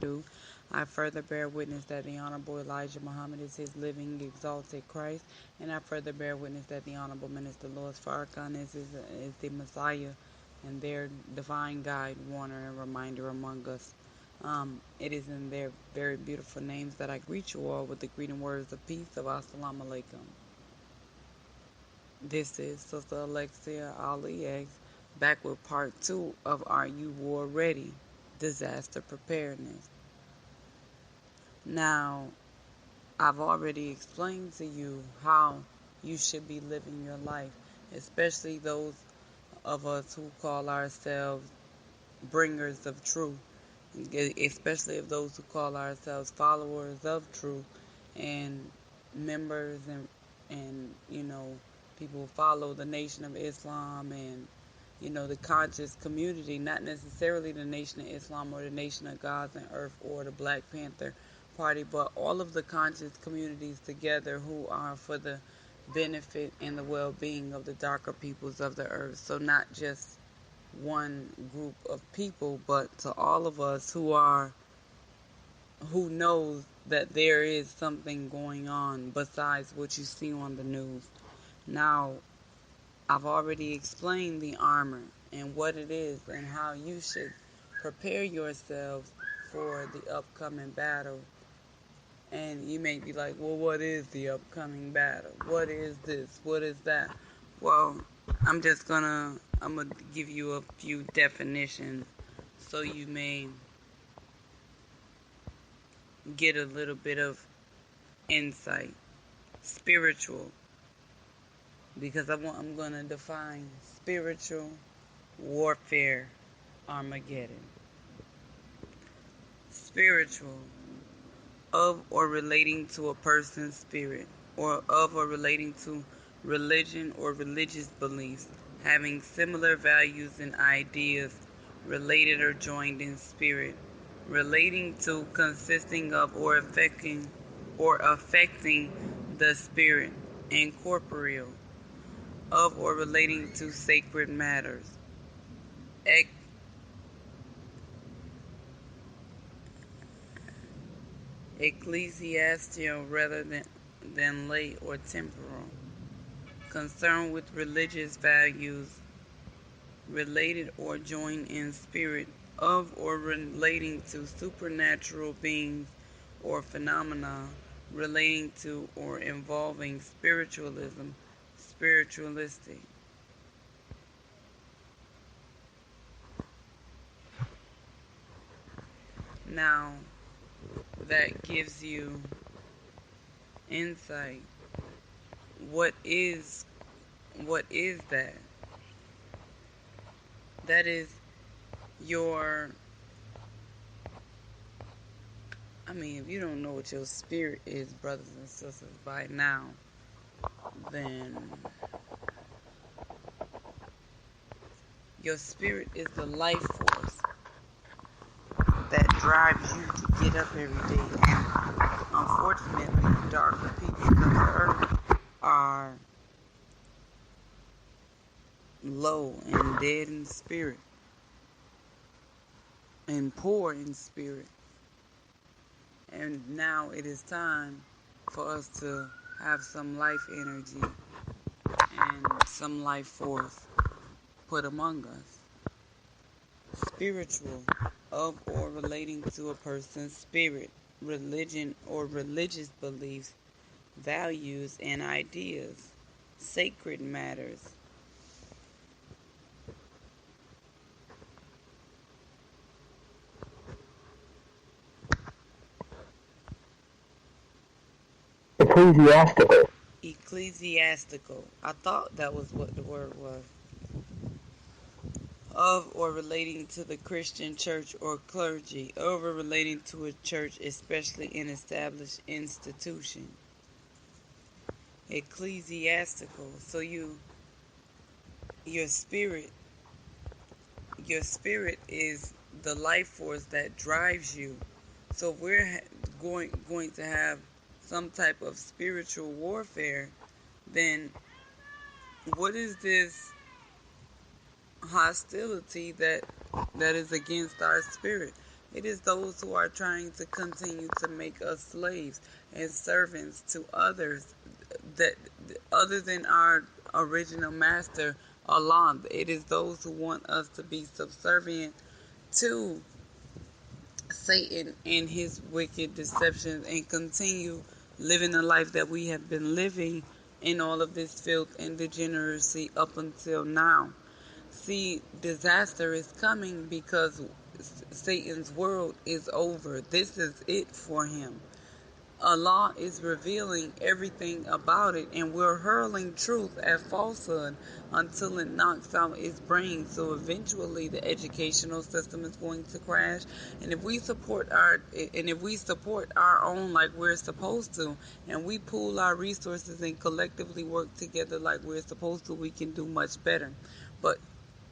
do. I further bear witness that the Honorable Elijah Muhammad is his living, exalted Christ, and I further bear witness that the Honorable Minister Louis Farrakhan is the Messiah and their divine guide, warner, and reminder among us. It is in their very beautiful names that I greet you all with the greeting words of peace of Assalamu Alaikum. This is Sister Alexia Ali X, back with part 2 of Are You War Ready? Disaster Preparedness. Now, I've already explained to you how you should be living your life, especially those of us who call ourselves bringers of truth, especially of those who call ourselves followers of truth and members and people who follow the Nation of Islam and the conscious community, not necessarily the Nation of Islam or the Nation of Gods and Earth or the Black Panther Party, but all of the conscious communities together who are for the benefit and the well-being of the darker peoples of the earth. So not just one group of people, but to all of us who knows that there is something going on besides what you see on the news. Now, I've already explained the armor and what it is and how you should prepare yourselves for the upcoming battle. And you may be like, well, what is the upcoming battle? What is this? What is that? Well, I'm gonna give you a few definitions so you may get a little bit of insight. Spiritual, because I'm gonna define spiritual warfare Armageddon. Spiritual, of or relating to a person's spirit, or of or relating to religion or religious beliefs, having similar values and ideas, related or joined in spirit, relating to, consisting of, or affecting the spirit, and corporeal, of or relating to sacred matters, ecclesiastical rather than lay or temporal, concerned with religious values, related or joined in spirit, of or relating to supernatural beings or phenomena, relating to or involving spiritualism, spiritualistic. Now, that gives you insight. What is that? That is your, if you don't know what your spirit is, brothers and sisters, by now, then your spirit is the life force that drives you to get up every day. And unfortunately, darker people of the earth are low and dead in spirit and poor in spirit. And now it is time for us to have some life energy and some life force put among us. Spiritual, of or relating to a person's spirit, religion or religious beliefs, values and ideas, sacred matters. Ecclesiastical. Ecclesiastical. I thought that was what the word was. Of or relating to the Christian church or clergy, of or relating to a church, especially an established institution. Ecclesiastical. So your spirit is the life force that drives you. So if we're going to have some type of spiritual warfare, then what is this hostility that is against our spirit? It is those who are trying to continue to make us slaves and servants to others that other than our original master, Allah. It is those who want us to be subservient to Satan and his wicked deceptions and continue living the life that we have been living in all of this filth and degeneracy up until now. See, disaster is coming because Satan's world is over. This is it for him. Allah is revealing everything about it, and we're hurling truth at falsehood until it knocks out its brain. So eventually the educational system is going to crash. And if we support our own like we're supposed to, and we pool our resources and collectively work together like we're supposed to, we can do much better. But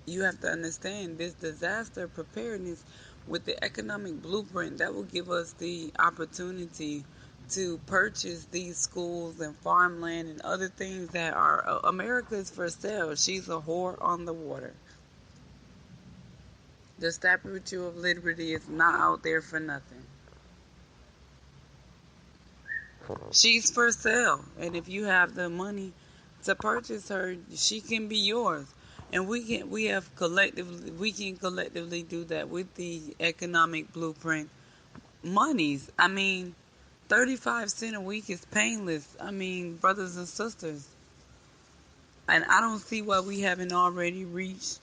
you have to understand this disaster preparedness with the economic blueprint that will give us the opportunity to purchase these schools and farmland and other things that are America's for sale. She's a whore on the water. The Statue of Liberty is not out there for nothing. She's for sale, and if you have the money to purchase her, she can be yours. And we can collectively do that with the economic blueprint monies. I mean, 35 cents a week is painless. I mean, brothers and sisters. And I don't see why we haven't already reached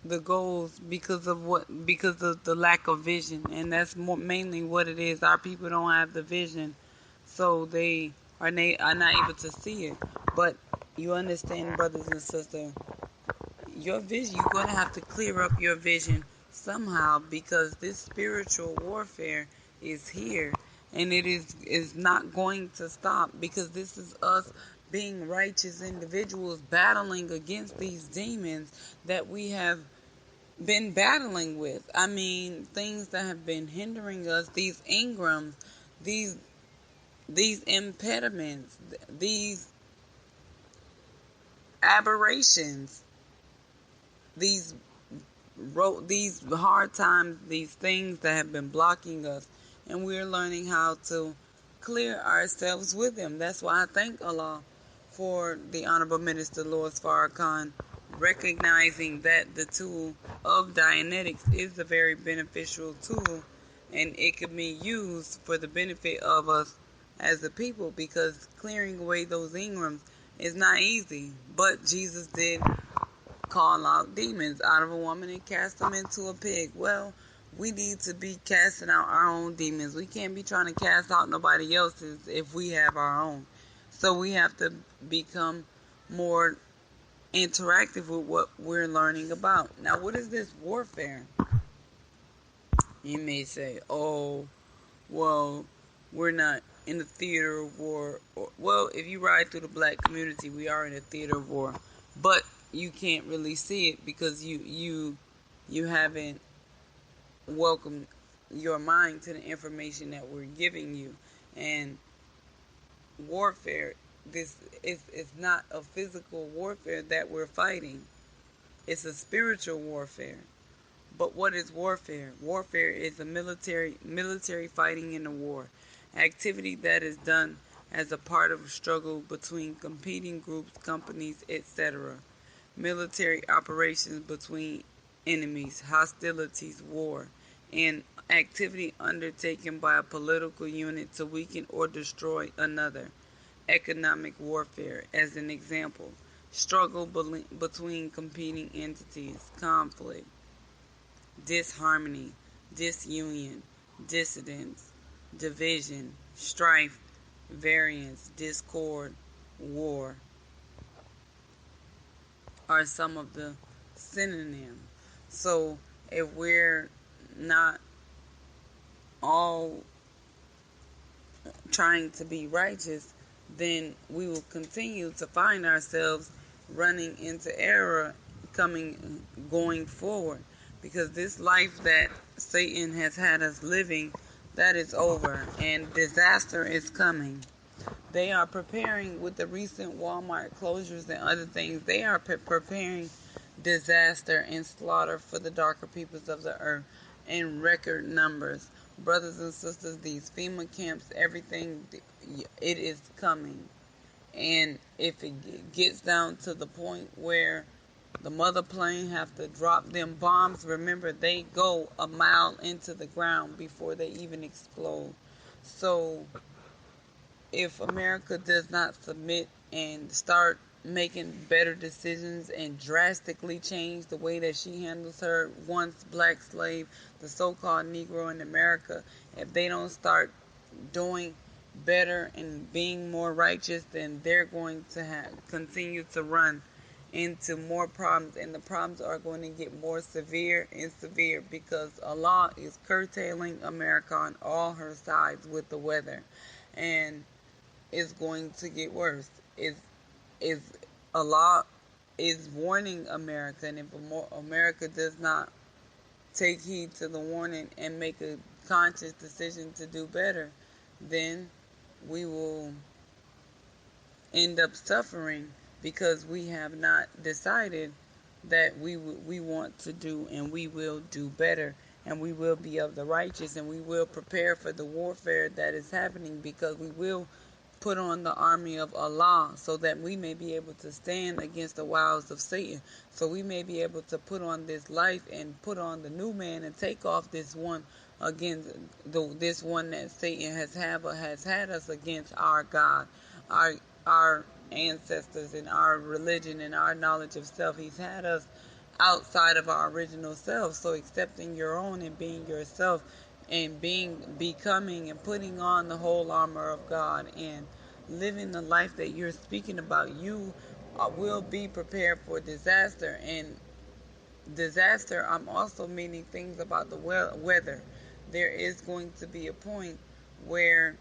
the goals because of the lack of vision. And that's mainly what it is. Our people don't have the vision, so they are not able to see it. But you understand, brothers and sisters, your vision, you're going to have to clear up your vision somehow, because this spiritual warfare is here, and it is not going to stop, because this is us being righteous individuals battling against these demons that we have been battling with. I mean, things that have been hindering us, these ingrams, these impediments, these aberrations, these hard times, these things that have been blocking us, and we're learning how to clear ourselves with them. That's why I thank Allah for the Honorable Minister Lord Farrakhan recognizing that the tool of Dianetics is a very beneficial tool, and it can be used for the benefit of us as a people, because clearing away those ingrams is not easy. But Jesus did call out demons out of a woman and cast them into a pig. Well, we need to be casting out our own demons. We can't be trying to cast out nobody else's if we have our own. So we have to become more interactive with what we're learning about. Now, what is this warfare? You may say, oh, well, we're not in the theater of war. Well, if you ride through the black community, we are in a theater of war. But you can't really see it because you haven't welcomed your mind to the information that we're giving you. And warfare, this is not a physical warfare that we're fighting. It's a spiritual warfare. But what is warfare? Warfare is a military fighting in a war. Activity that is done as a part of a struggle between competing groups, companies, etc. Military operations between enemies, hostilities, war, and activity undertaken by a political unit to weaken or destroy another. Economic warfare, as an example, struggle between competing entities, conflict, disharmony, disunion, dissidence, division, strife, variance, discord, war are some of the synonyms. So if we're not all trying to be righteous, then we will continue to find ourselves running into error going forward, because this life that Satan has had us living, that is over, and disaster is coming. They are preparing with the recent Walmart closures and other things. They are preparing disaster and slaughter for the darker peoples of the earth. in record numbers. Brothers and sisters, these FEMA camps, everything, it is coming. And if it gets down to the point where the mother plane have to drop them bombs, remember they go a mile into the ground before they even explode. So if America does not submit and start making better decisions and drastically change the way that she handles her once black slave, the so-called Negro in America, if they don't start doing better and being more righteous, then they're going to continue to run into more problems, and the problems are going to get more severe and severe because Allah is curtailing America on all her sides with the weather, and it's going to get worse. Is Allah is warning America, and if America does not take heed to the warning and make a conscious decision to do better, then we will end up suffering because we have not decided that we want to do and we will do better, and we will be of the righteous, and we will prepare for the warfare that is happening, because we will put on the army of Allah so that we may be able to stand against the wiles of Satan. So we may be able to put on this life and put on the new man and take off this one against this one that Satan has had us against our God, our ancestors, and our religion and our knowledge of self. He's had us outside of our original self. So accepting your own and being yourself and becoming and putting on the whole armor of God and living the life that you're speaking about, you will be prepared for disaster. And disaster, I'm also meaning things about the weather. There is going to be a point where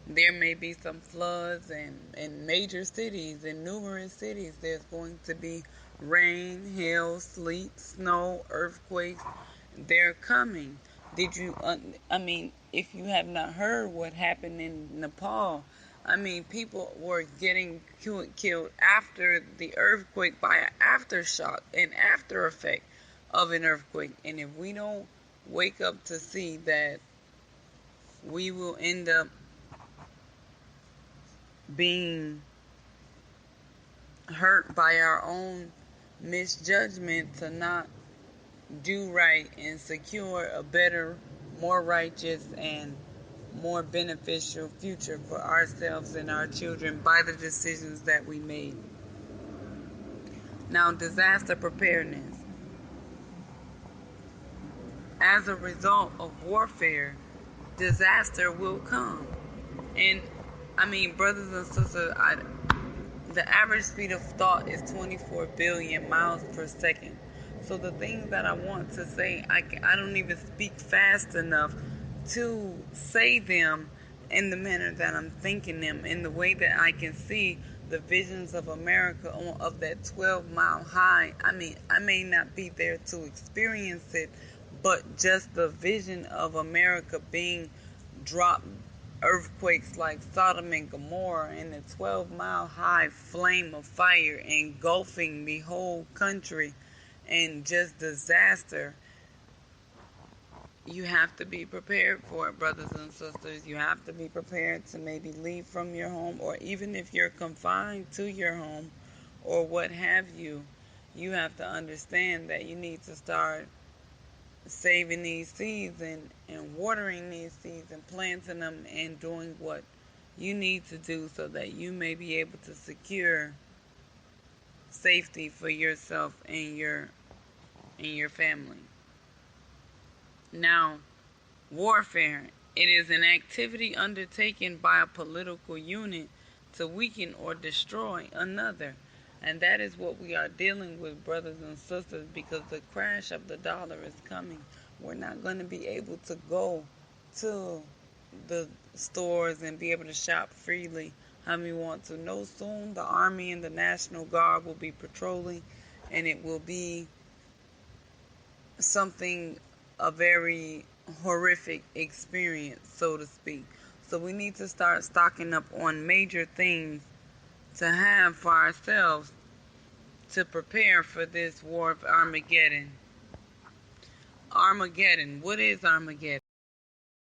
there may be some floods, and in major cities, in numerous cities, there's going to be rain, hail, sleet, snow, earthquakes. They're coming. Did you, if you have not heard what happened in Nepal, people were getting killed after the earthquake by an aftershock, an after effect of an earthquake. And if we don't wake up to see that, we will end up being hurt by our own misjudgment to not do right and secure a better, more righteous, and more beneficial future for ourselves and our children by the decisions that we made. Now, disaster preparedness. As a result of warfare, disaster will come. And brothers and sisters, the average speed of thought is 24 billion miles per second. So the things that I want to say, I don't even speak fast enough to say them in the manner that I'm thinking them, in the way that I can see the visions of America of that 12-mile high. I may not be there to experience it, but just the vision of America being dropped, earthquakes like Sodom and Gomorrah, and the 12-mile high flame of fire engulfing the whole country, and just disaster. You have to be prepared for it, brothers and sisters. You have to be prepared to maybe leave from your home, or even if you're confined to your home or what have you, you have to understand that you need to start saving these seeds and watering these seeds and planting them and doing what you need to do so that you may be able to secure safety for yourself and your family. Now, warfare. It is an activity undertaken by a political unit to weaken or destroy another. And that is what we are dealing with, brothers and sisters, because the crash of the dollar is coming. We're not going to be able to go to the stores and be able to shop freely how we want to. No, soon the Army and the National Guard will be patrolling, and it will be something, a very horrific experience, so to speak. So we need to start stocking up on major things to have for ourselves to prepare for this war of Armageddon. Armageddon. What is Armageddon?